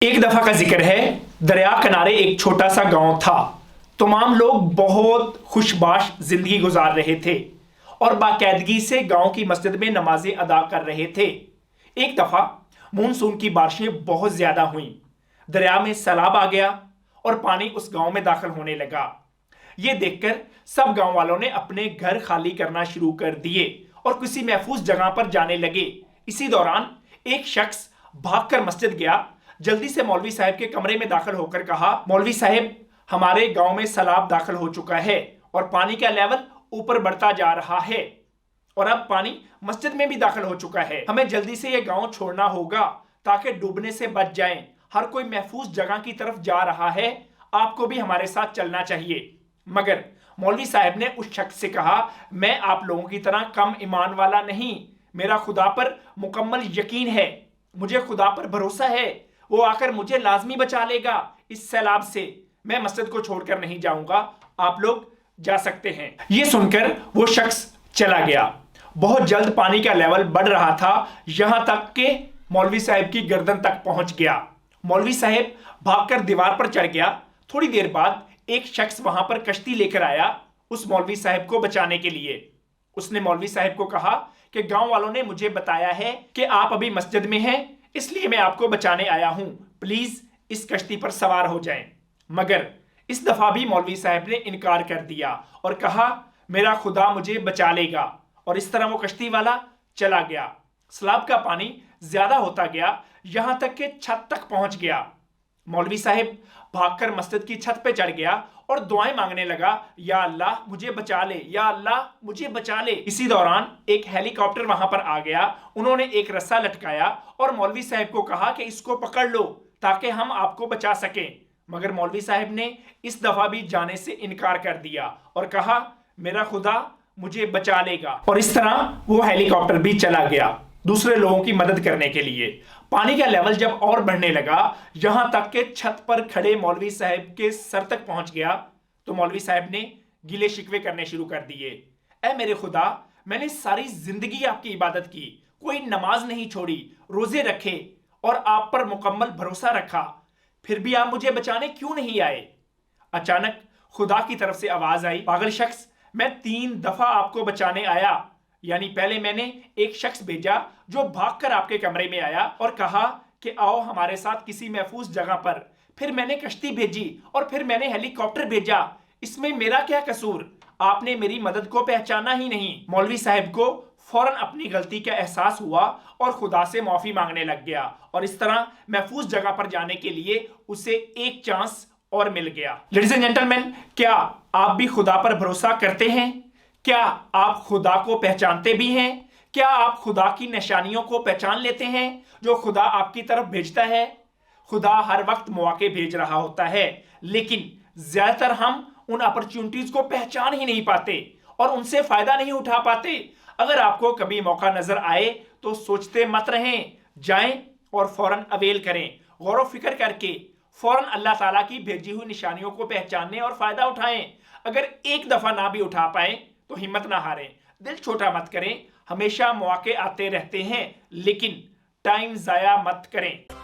एक दफा का जिक्र है, दरिया किनारे एक छोटा सा गांव था। तमाम लोग बहुत खुशबाश जिंदगी गुजार रहे थे और बाकायदगी से गांव की मस्जिद में नमाजें अदा कर रहे थे। एक दफा मानसून की बारिशें बहुत ज्यादा हुईं, दरिया में सैलाब आ गया और पानी उस गांव में दाखिल होने लगा। ये देखकर सब गांव वालों ने अपने घर खाली करना शुरू कर दिए और किसी महफूज जगह पर जाने लगे। इसी दौरान एक शख्स भागकर मस्जिद गया, जल्दी से मौलवी साहब के कमरे में दाखिल होकर कहा, मौलवी साहब, हमारे गांव में सैलाब दाखिल हो चुका है और पानी का लेवल ऊपर बढ़ता जा रहा है और अब पानी मस्जिद में भी दाखिल हो चुका है। हमें जल्दी से यह गांव छोड़ना होगा ताकि डूबने से बच जाएं। हर कोई महफूज जगह की तरफ जा रहा है, आपको भी हमारे साथ चलना चाहिए। मगर मौलवी साहब ने उस शख्स से कहा, मैं आप लोगों की तरह कम ईमान वाला नहीं, मेरा खुदा पर मुकम्मल यकीन है, मुझे खुदा पर भरोसा है, वो आकर मुझे लाजमी बचा लेगा। इस सैलाब से मैं मस्जिद को छोड़कर नहीं जाऊंगा, आप लोग जा सकते हैं। ये सुनकर वो शख्स चला गया। बहुत जल्द पानी का लेवल बढ़ रहा था, यहां तक कि मौलवी साहब की गर्दन तक पहुंच गया। मौलवी साहब भागकर दीवार पर चढ़ गया। थोड़ी देर बाद एक शख्स वहां पर कश्ती लेकर आया उस मौलवी साहब को बचाने के लिए। उसने मौलवी साहब को कहा कि गांव वालों ने मुझे बताया है कि आप अभी मस्जिद में हैं, इसलिए मैं आपको बचाने आया हूं, प्लीज इस कश्ती पर सवार हो जाएं। मगर इस दफा भी मौलवी साहब ने इनकार कर दिया और कहा, मेरा खुदा मुझे बचा लेगा। और इस तरह वो कश्ती वाला चला गया। सैलाब का पानी ज्यादा होता गया, यहां तक कि छत तक पहुंच गया। मौलवी साहब भागकर मस्जिद की छत पे चढ़ गया और दुआएं मांगने लगा, या अल्लाह मुझे बचा ले, या अल्लाह मुझे बचा ले। इसी दौरान एक हेलीकॉप्टर वहां पर आ गया। उन्होंने एक रस्सा लटकाया और मौलवी साहब को कहा कि इसको पकड़ लो ताकि हम आपको बचा सकें। मगर मौलवी साहब ने इस दफा भी जाने से इनकार कर दिया और कहा, मेरा खुदा मुझे बचा लेगा। और इस तरह वो हेलीकॉप्टर भी चला गया दूसरे लोगों की मदद करने के लिए। पानी का लेवल जब और बढ़ने लगा, यहां तक कि छत पर खड़े मौलवी साहब के सर तक पहुंच गया, तो मौलवी साहब ने गिले शिकवे करने शुरू कर दिए। ऐ मेरे खुदा, मैंने सारी जिंदगी आपकी इबादत की, कोई नमाज नहीं छोड़ी, रोजे रखे और आप पर मुकम्मल भरोसा रखा, फिर भी आप मुझे बचाने क्यों नहीं आए? अचानक खुदा की तरफ से आवाज आई, पागल शख्स, मैं 3 दफा आपको बचाने आया। यानी पहले मैंने एक शख्स भेजा जो भागकर आपके कमरे में आया और कहा कि आओ हमारे साथ किसी महफूज जगह पर, फिर मैंने कश्ती भेजी और फिर मैंने हेलीकॉप्टर भेजा। इसमें मेरा क्या कसूर? आपने मेरी मदद को पहचाना ही नहीं। मौलवी साहब को फौरन अपनी गलती का एहसास हुआ और खुदा से माफी मांगने लग गया और इस तरह महफूज जगह पर जाने के लिए उसे एक चांस और मिल गया। लेडीज एंड जेंटलमैन, क्या आप भी खुदा पर भरोसा करते हैं? क्या आप खुदा को पहचानते भी हैं? क्या आप खुदा की निशानियों को पहचान लेते हैं जो खुदा आपकी तरफ भेजता है? खुदा हर वक्त मौके भेज रहा होता है, लेकिन ज्यादातर हम उन अपॉर्चुनिटीज को पहचान ही नहीं पाते और उनसे फायदा नहीं उठा पाते। अगर आपको कभी मौका नजर आए तो सोचते मत रहें, जाएं और फौरन अवेल करें। गौर व फिक्र करके फौरन अल्लाह ताला की भेजी हुई निशानियों को पहचानने और फायदा उठाएं। अगर एक दफा ना भी उठा पाए तो हिम्मत ना हारें, दिल छोटा मत करें। हमेशा मौके आते रहते हैं, लेकिन टाइम जाया मत करें।